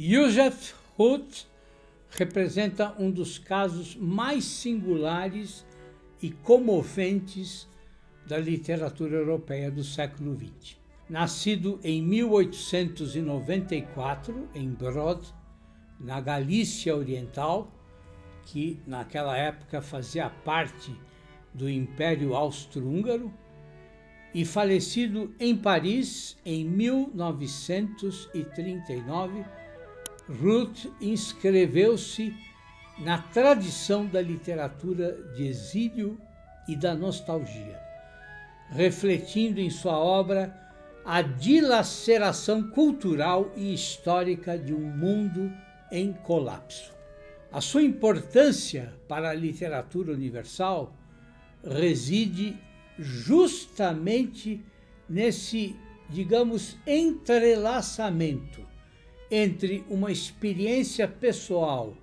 Joseph Ruth representa um dos casos mais singulares e comoventes da literatura europeia do século XX. Nascido em 1894 em Brod, na Galícia Oriental, que naquela época fazia parte do Império Austro-Húngaro, e falecido em Paris em 1939, Ruth inscreveu-se na tradição da literatura de exílio e da nostalgia, refletindo em sua obra a dilaceração cultural e histórica de um mundo em colapso. A sua importância para a literatura universal reside justamente nesse, digamos, entrelaçamento entre uma experiência pessoal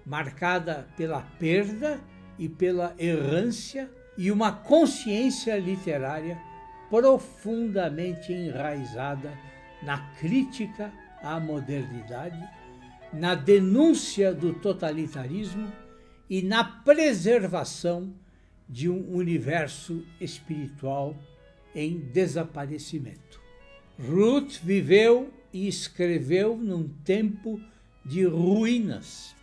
marcada pela perda e pela errância e uma consciência literária profundamente enraizada na crítica à modernidade, na denúncia do totalitarismo e na preservação de um universo espiritual em desaparecimento. Ruth viveu e escreveu num tempo de ruínas.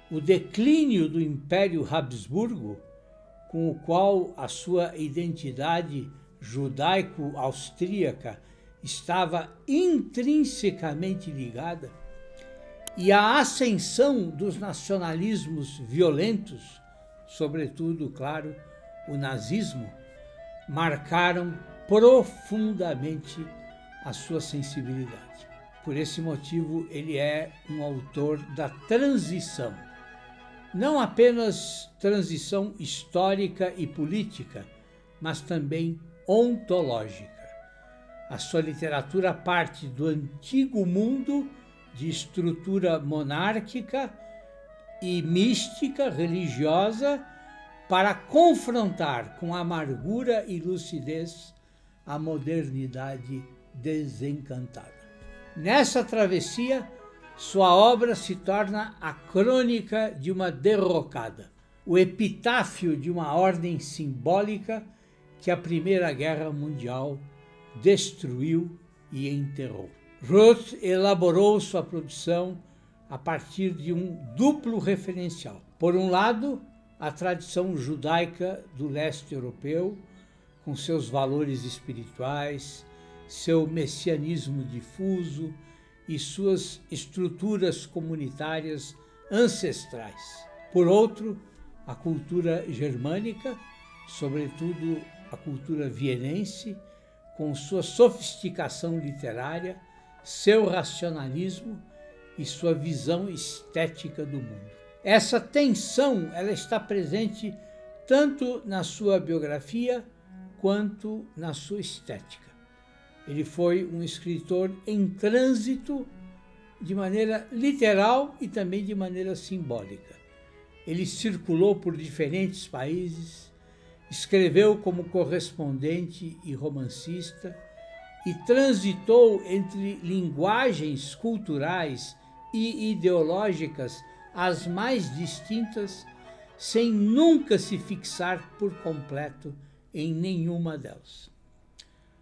O declínio do Império Habsburgo, com o qual a sua identidade judaico-austríaca estava intrinsecamente ligada, e a ascensão dos nacionalismos violentos, sobretudo, claro, o nazismo, marcaram profundamente a sua sensibilidade. Por esse motivo, ele é um autor da transição. Não apenas transição histórica e política, mas também ontológica. A sua literatura parte do antigo mundo de estrutura monárquica e mística religiosa para confrontar com amargura e lucidez a modernidade desencantada. Nessa travessia, sua obra se torna a crônica de uma derrocada, o epitáfio de uma ordem simbólica que a Primeira Guerra Mundial destruiu e enterrou. Ruth elaborou sua produção a partir de um duplo referencial. Por um lado, a tradição judaica do leste europeu, com seus valores espirituais, seu messianismo difuso e suas estruturas comunitárias ancestrais. Por outro, a cultura germânica, sobretudo a cultura vienense, com sua sofisticação literária, seu racionalismo e sua visão estética do mundo. Essa tensão ela está presente tanto na sua biografia quanto na sua estética. Ele foi um escritor em trânsito de maneira literal e também de maneira simbólica. Ele circulou por diferentes países, escreveu como correspondente e romancista e transitou entre linguagens culturais e ideológicas as mais distintas, sem nunca se fixar por completo em nenhuma delas.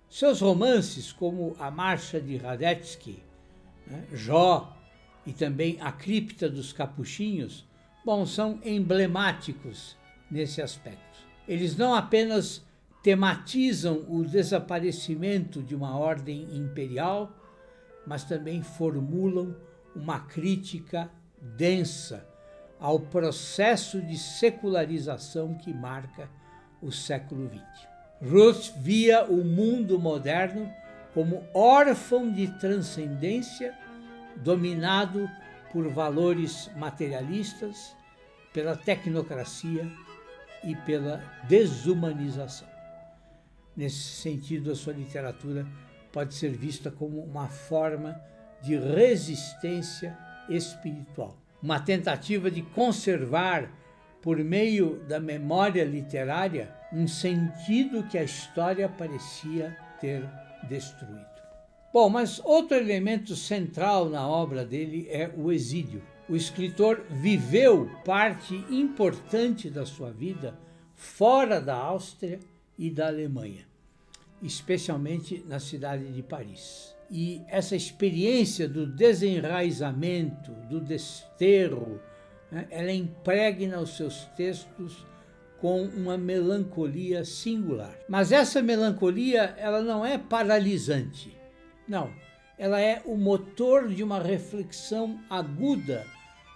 Seus romances, como A Marcha de Radetzky, Jó e também A Cripta dos Capuchinhos, são emblemáticos nesse aspecto. Eles não apenas tematizam o desaparecimento de uma ordem imperial, mas também formulam uma crítica densa ao processo de secularização que marca o século XX. Ruth via o mundo moderno como órfão de transcendência, dominado por valores materialistas, pela tecnocracia e pela desumanização. Nesse sentido, a sua literatura pode ser vista como uma forma de resistência espiritual, uma tentativa de conservar, por meio da memória literária, um sentido que a história parecia ter destruído. Bom, mas outro elemento central na obra dele é o exílio. O escritor viveu parte importante da sua vida fora da Áustria e da Alemanha, especialmente na cidade de Paris. E essa experiência do desenraizamento, do desterro, né, ela impregna os seus textos com uma melancolia singular. Mas essa melancolia, ela não é paralisante. Não, ela é o motor de uma reflexão aguda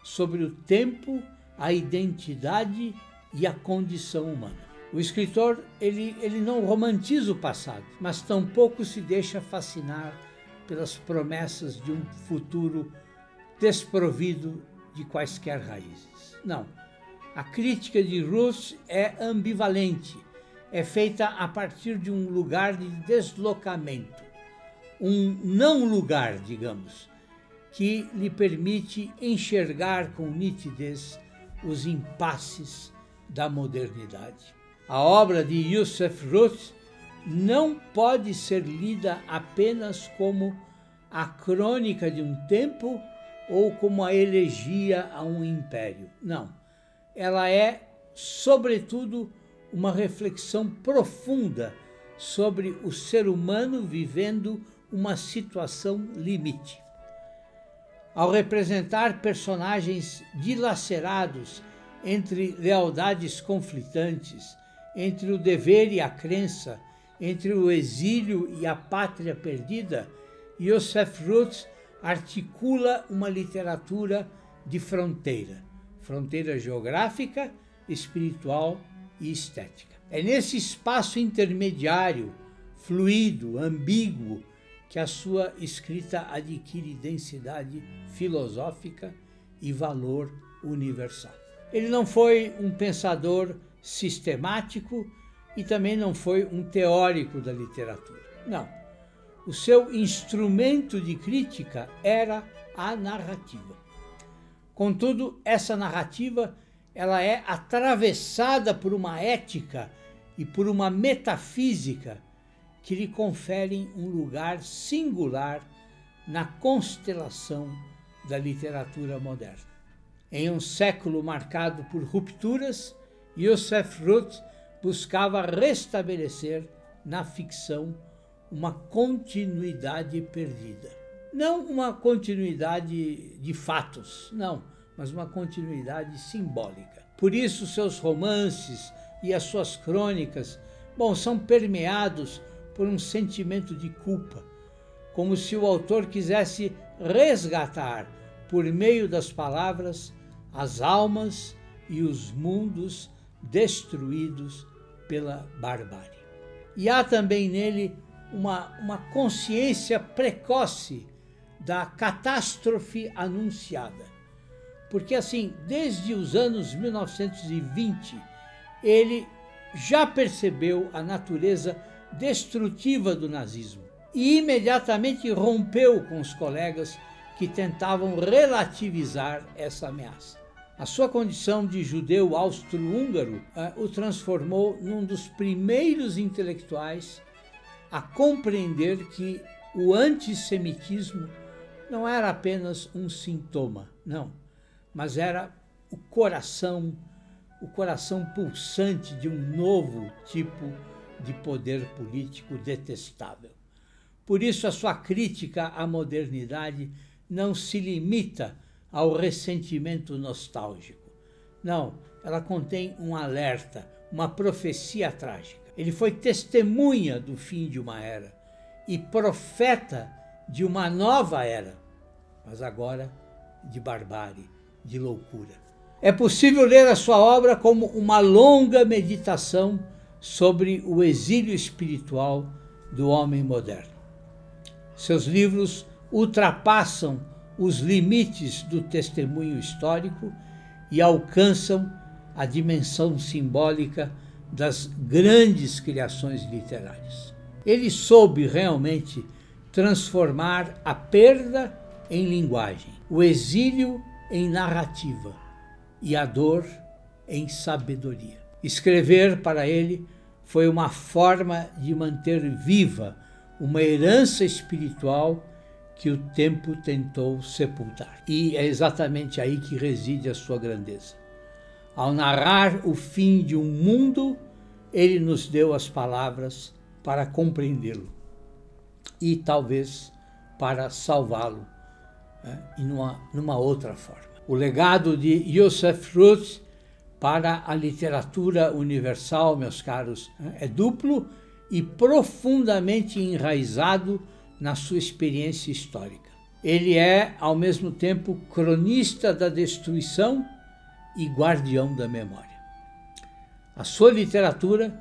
sobre o tempo, a identidade e a condição humana. O escritor, ele não romantiza o passado, mas tampouco se deixa fascinar pelas promessas de um futuro desprovido de quaisquer raízes. Não, a crítica de Ruth é ambivalente, é feita a partir de um lugar de deslocamento, um não lugar, digamos, que lhe permite enxergar com nitidez os impasses da modernidade. A obra de Yosef Ruth não pode ser lida apenas como a crônica de um tempo ou como a elegia a um império. Não, ela é, sobretudo, uma reflexão profunda sobre o ser humano vivendo uma situação limite. Ao representar personagens dilacerados entre lealdades conflitantes, entre o dever e a crença, entre o exílio e a pátria perdida, Yosef Ruth articula uma literatura de fronteira, fronteira geográfica, espiritual e estética. É nesse espaço intermediário, fluido, ambíguo, que a sua escrita adquire densidade filosófica e valor universal. Ele não foi um pensador sistemático e também não foi um teórico da literatura. Não. O seu instrumento de crítica era a narrativa. Contudo, essa narrativa ela é atravessada por uma ética e por uma metafísica que lhe conferem um lugar singular na constelação da literatura moderna. Em um século marcado por rupturas, Yosef Ruth buscava restabelecer na ficção uma continuidade perdida. Não uma continuidade de fatos, não, mas uma continuidade simbólica. Por isso, seus romances e as suas crônicas, são permeados por um sentimento de culpa, como se o autor quisesse resgatar, por meio das palavras, as almas e os mundos destruídos pela barbárie. E há também nele uma consciência precoce da catástrofe anunciada. Porque assim, desde os anos 1920, ele já percebeu a natureza destrutiva do nazismo e imediatamente rompeu com os colegas que tentavam relativizar essa ameaça. A sua condição de judeu austro-húngaro o transformou num dos primeiros intelectuais a compreender que o antissemitismo não era apenas um sintoma, não, mas era o coração pulsante de um novo tipo de poder político detestável. Por isso, a sua crítica à modernidade não se limita ao ressentimento nostálgico. Não, ela contém um alerta, uma profecia trágica. Ele foi testemunha do fim de uma era e profeta de uma nova era, mas agora de barbárie, de loucura. É possível ler a sua obra como uma longa meditação sobre o exílio espiritual do homem moderno. Seus livros ultrapassam os limites do testemunho histórico e alcançam a dimensão simbólica das grandes criações literárias. Ele soube realmente transformar a perda em linguagem, o exílio em narrativa e a dor em sabedoria. Escrever para ele foi uma forma de manter viva uma herança espiritual que o tempo tentou sepultar. E é exatamente aí que reside a sua grandeza. Ao narrar o fim de um mundo, ele nos deu as palavras para compreendê-lo e talvez para salvá-lo, e numa outra forma. O legado de Yosef Ruth para a literatura universal, meus caros, é duplo e profundamente enraizado na sua experiência histórica. Ele é, ao mesmo tempo, cronista da destruição e guardião da memória. A sua literatura,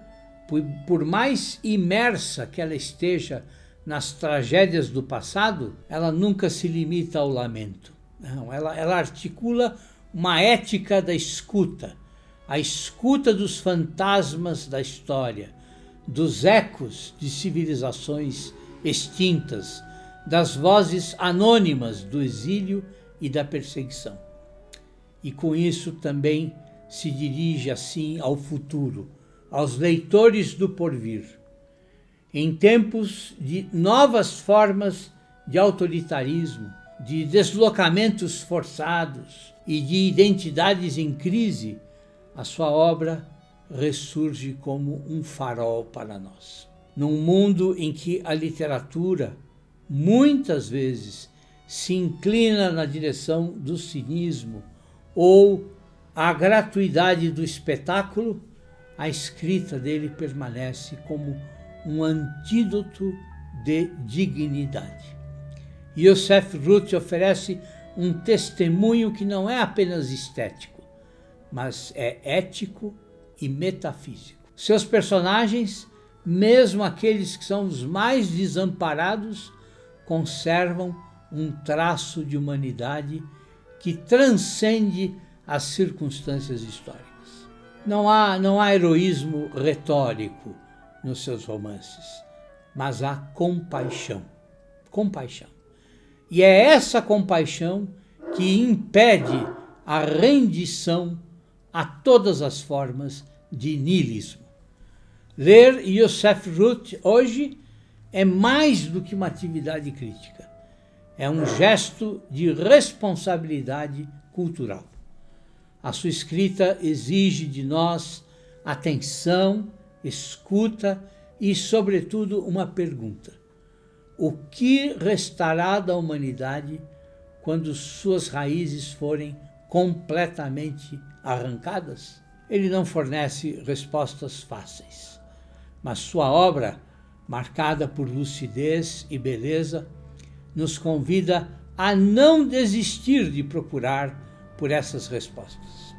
por mais imersa que ela esteja nas tragédias do passado, ela nunca se limita ao lamento. Não, ela articula uma ética da escuta, a escuta dos fantasmas da história, dos ecos de civilizações extintas, das vozes anônimas do exílio e da perseguição. E com isso também se dirige assim ao futuro, aos leitores do porvir. Em tempos de novas formas de autoritarismo, de deslocamentos forçados e de identidades em crise, a sua obra ressurge como um farol para nós. Num mundo em que a literatura, muitas vezes, se inclina na direção do cinismo ou à gratuidade do espetáculo, a escrita dele permanece como um antídoto de dignidade. Yosef Ruth oferece um testemunho que não é apenas estético, mas é ético e metafísico. Seus personagens, mesmo aqueles que são os mais desamparados, conservam um traço de humanidade que transcende as circunstâncias históricas. Não há heroísmo retórico nos seus romances, mas há compaixão. Compaixão. E é essa compaixão que impede a rendição a todas as formas de niilismo. Ler Yosef Ruth hoje é mais do que uma atividade crítica. É um gesto de responsabilidade cultural. A sua escrita exige de nós atenção, escuta e, sobretudo, uma pergunta. O que restará da humanidade quando suas raízes forem completamente arrancadas? Ele não fornece respostas fáceis, mas sua obra, marcada por lucidez e beleza, nos convida a não desistir de procurar por essas respostas.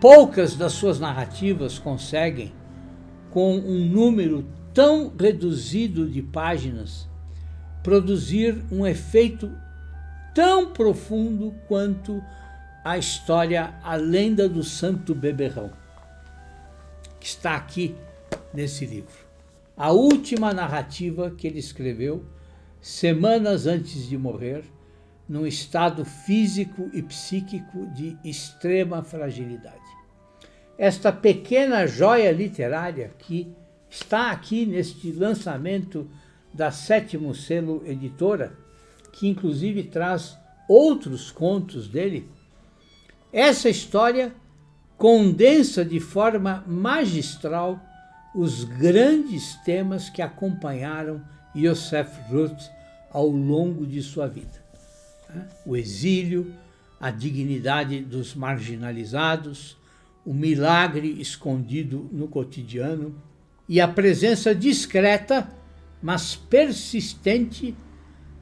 Poucas das suas narrativas conseguem, com um número tão reduzido de páginas, produzir um efeito tão profundo quanto a história A Lenda do Santo Beberrão, que está aqui nesse livro. A última narrativa que ele escreveu semanas antes de morrer, num estado físico e psíquico de extrema fragilidade. Esta pequena joia literária que está aqui neste lançamento da Sétimo Selo Editora, que inclusive traz outros contos dele, essa história condensa de forma magistral os grandes temas que acompanharam Yosef Ruth ao longo de sua vida. O exílio, a dignidade dos marginalizados, o milagre escondido no cotidiano e a presença discreta, mas persistente,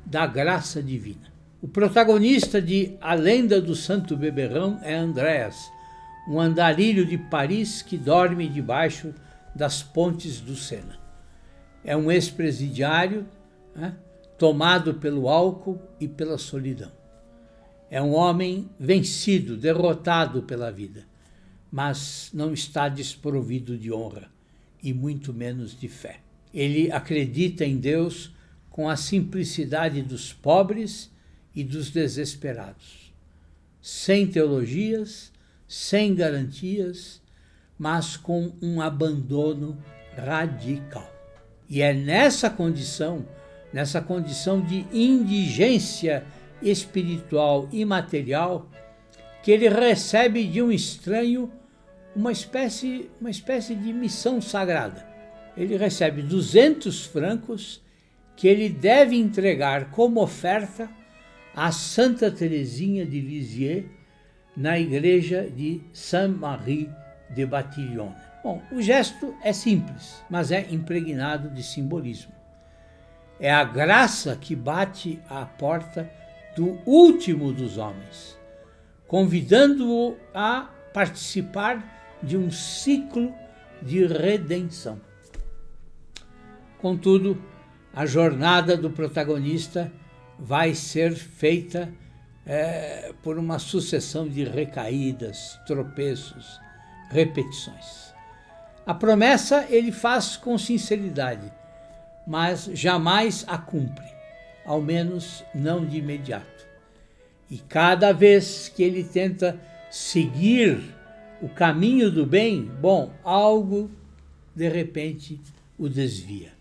da graça divina. O protagonista de A Lenda do Santo Beberrão é Andreas, um andarilho de Paris que dorme debaixo das pontes do Sena. É um ex-presidiário, tomado pelo álcool e pela solidão. É um homem vencido, derrotado pela vida, mas não está desprovido de honra e muito menos de fé. Ele acredita em Deus com a simplicidade dos pobres e dos desesperados, sem teologias, sem garantias, mas com um abandono radical. E é nessa condição de indigência espiritual e material, que ele recebe de um estranho uma espécie de missão sagrada. Ele recebe 200 francos que ele deve entregar como oferta a Santa Teresinha de Lisieux, na igreja de Saint-Marie de Batillon. Bom, o gesto é simples, mas é impregnado de simbolismo. É a graça que bate à porta do último dos homens, convidando-o a participar de um ciclo de redenção. Contudo, a jornada do protagonista vai ser feita por uma sucessão de recaídas, tropeços, repetições. A promessa ele faz com sinceridade, mas jamais a cumpre, ao menos não de imediato. E cada vez que ele tenta seguir o caminho do bem, algo de repente o desvia.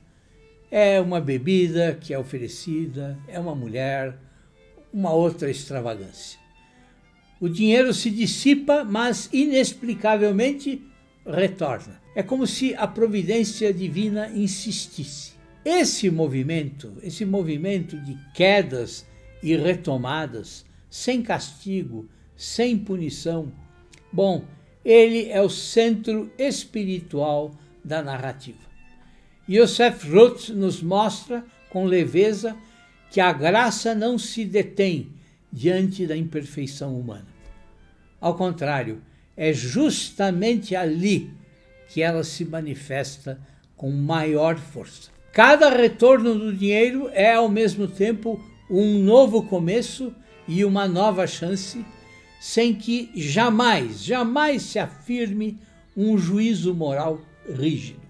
É uma bebida que é oferecida, é uma mulher, uma outra extravagância. O dinheiro se dissipa, mas inexplicavelmente retorna. É como se a providência divina insistisse. Esse movimento de quedas e retomadas, sem castigo, sem punição, ele é o centro espiritual da narrativa. Yosef Ruth nos mostra com leveza que a graça não se detém diante da imperfeição humana. Ao contrário, é justamente ali que ela se manifesta com maior força. Cada retorno do dinheiro é, ao mesmo tempo, um novo começo e uma nova chance, sem que jamais se afirme um juízo moral rígido.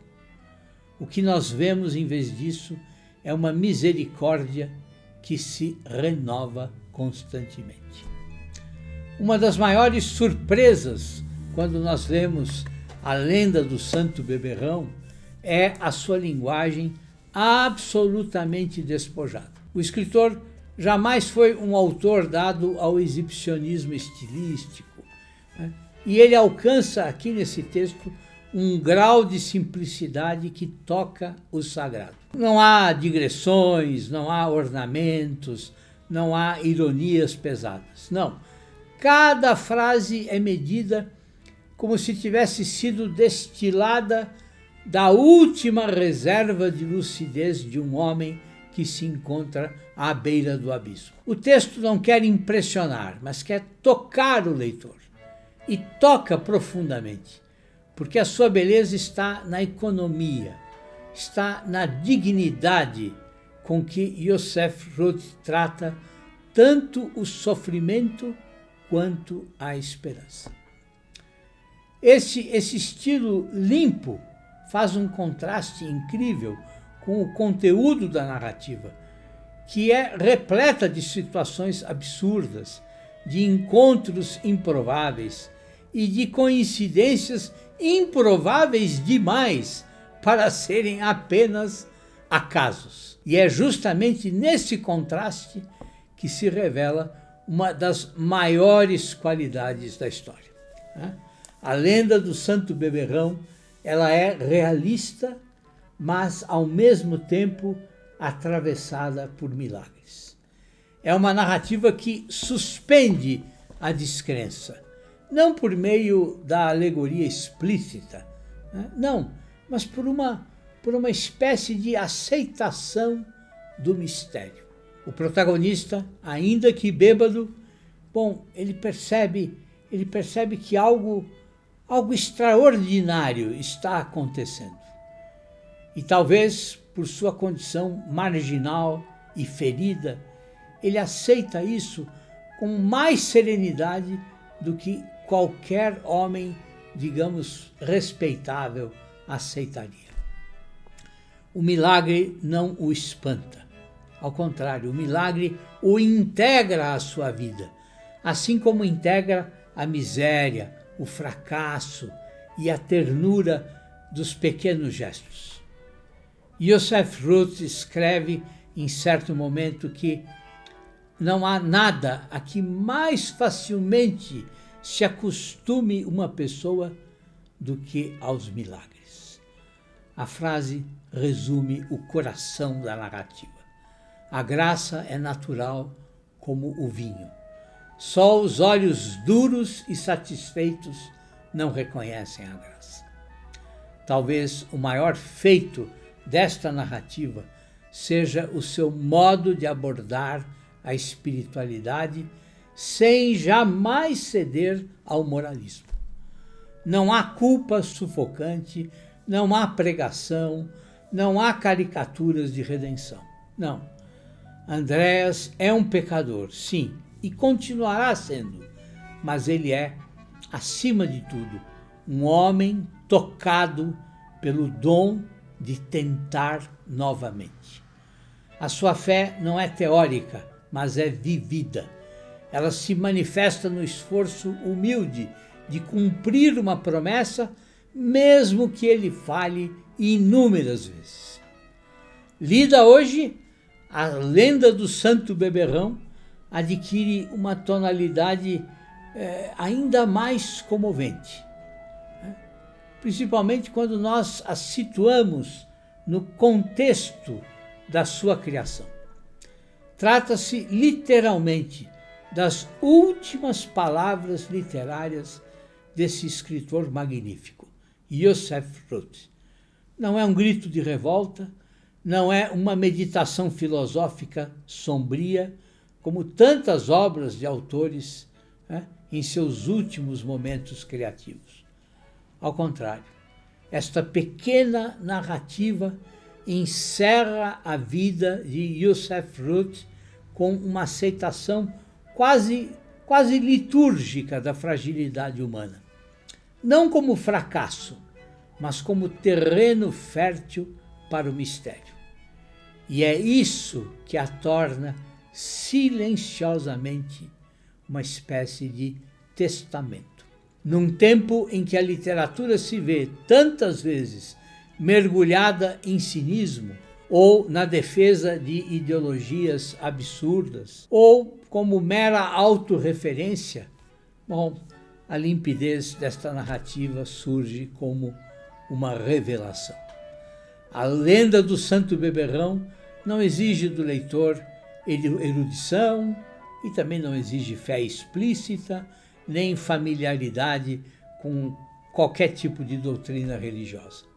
O que nós vemos, em vez disso, é uma misericórdia que se renova constantemente. Uma das maiores surpresas quando nós lemos a lenda do Santo Beberrão é a sua linguagem absolutamente despojada. O escritor jamais foi um autor dado ao exibicionismo estilístico, né? E ele alcança aqui nesse texto um grau de simplicidade que toca o sagrado. Não há digressões, não há ornamentos, não há ironias pesadas. Não. Cada frase é medida como se tivesse sido destilada da última reserva de lucidez de um homem que se encontra à beira do abismo. O texto não quer impressionar, mas quer tocar o leitor. E toca profundamente, porque a sua beleza está na economia, está na dignidade com que Yosef Ruth trata tanto o sofrimento quanto a esperança. Esse estilo limpo faz um contraste incrível com o conteúdo da narrativa, que é repleta de situações absurdas, de encontros improváveis e de coincidências improváveis demais para serem apenas acasos. E é justamente nesse contraste que se revela uma das maiores qualidades da história. A lenda do Santo Beberrão, ela é realista, mas ao mesmo tempo atravessada por milagres. É uma narrativa que suspende a descrença, não por meio da alegoria explícita, não, mas por uma espécie de aceitação do mistério. O protagonista, ainda que bêbado, ele percebe que algo extraordinário está acontecendo. E talvez por sua condição marginal e ferida, ele aceita isso com mais serenidade do que qualquer homem, digamos, respeitável aceitaria. O milagre não o espanta. Ao contrário, o milagre o integra à sua vida, assim como integra a miséria, o fracasso e a ternura dos pequenos gestos. Yosef Ruth escreve em certo momento que não há nada a que mais facilmente se acostume uma pessoa do que aos milagres. A frase resume o coração da narrativa. A graça é natural como o vinho. Só os olhos duros e satisfeitos não reconhecem a graça. Talvez o maior feito desta narrativa seja o seu modo de abordar a espiritualidade sem jamais ceder ao moralismo. Não há culpa sufocante, não há pregação, não há caricaturas de redenção. Não. Andréas é um pecador, sim, e continuará sendo, mas ele é, acima de tudo, um homem tocado pelo dom de tentar novamente. A sua fé não é teórica, mas é vivida. Ela se manifesta no esforço humilde de cumprir uma promessa, mesmo que ele falhe inúmeras vezes. Lida hoje, a lenda do Santo Beberrão adquire uma tonalidade ainda mais comovente, principalmente quando nós a situamos no contexto da sua criação. Trata-se literalmente das últimas palavras literárias desse escritor magnífico, Yosef Ruth. Não é um grito de revolta, não é uma meditação filosófica sombria, como tantas obras de autores em seus últimos momentos criativos. Ao contrário, esta pequena narrativa encerra a vida de Yosef Ruth com uma aceitação quase litúrgica da fragilidade humana. Não como fracasso, mas como terreno fértil para o mistério. E é isso que a torna silenciosamente uma espécie de testamento. Num tempo em que a literatura se vê tantas vezes mergulhada em cinismo, ou na defesa de ideologias absurdas, ou como mera autorreferência, a limpidez desta narrativa surge como uma revelação. A lenda do Santo Beberrão não exige do leitor erudição e também não exige fé explícita, nem familiaridade com qualquer tipo de doutrina religiosa.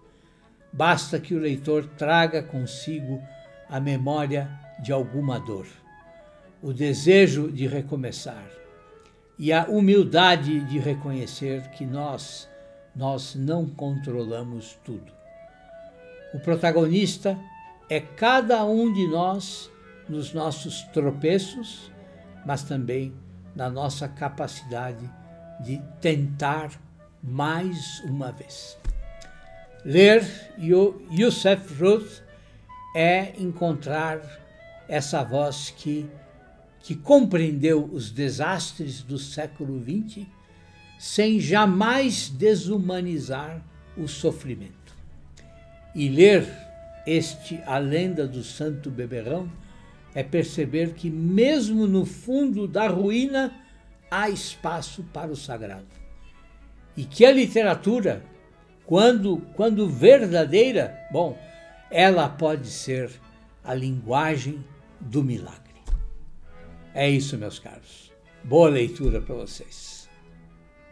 Basta que o leitor traga consigo a memória de alguma dor, o desejo de recomeçar e a humildade de reconhecer que nós não controlamos tudo. O protagonista é cada um de nós nos nossos tropeços, mas também na nossa capacidade de tentar mais uma vez. Ler Yosef Ruth é encontrar essa voz que compreendeu os desastres do século XX sem jamais desumanizar o sofrimento. E ler A Lenda do Santo Beberrão é perceber que mesmo no fundo da ruína há espaço para o sagrado. E que a literatura, quando verdadeira, ela pode ser a linguagem do milagre. É isso, meus caros. Boa leitura para vocês.